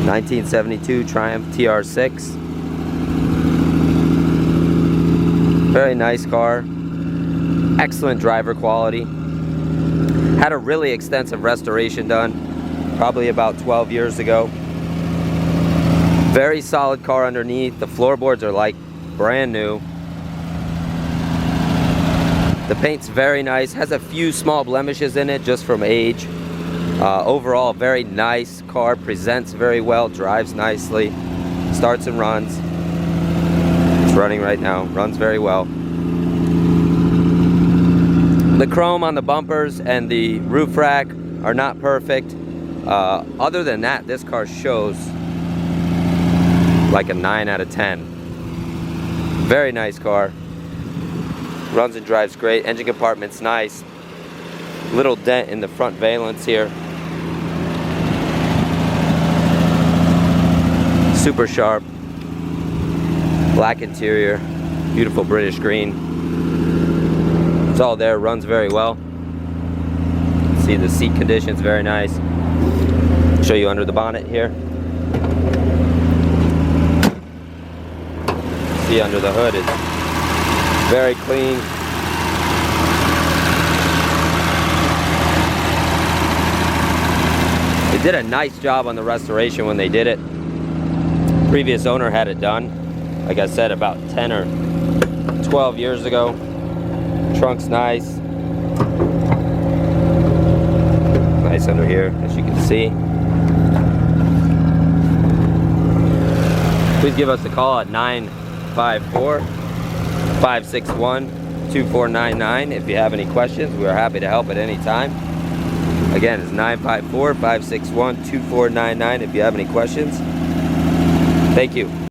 1972 Triumph TR6. Very nice car. Excellent driver quality. Had a really extensive restoration done, probably about 12 years ago. Very solid car underneath. The floorboards are like brand new. The paint's very nice. Has a few small blemishes in it just from age. Overall, very nice car. Presents very well. Drives nicely. Starts and runs. It's running right now. Runs very well. The chrome on the bumpers and the roof rack are not perfect. Other than that, this car shows like a 9 out of 10. Very nice car. Runs and drives great. Engine compartment's nice. Little dent in the front valence here. Super sharp. Black interior. Beautiful British green. It's all there. Runs very well. See the seat condition's very nice. Show you under the bonnet here. See under the hood is very clean. They did a nice job on the restoration when they did it. Previous owner had it done, like I said, about 10 or 12 years ago. Trunk's nice. Nice under here, as you can see. Please give us a call at 954-561-2499 if you have any questions. We are happy to help at any time. Again, it's 954-561-2499 if you have any questions. Thank you.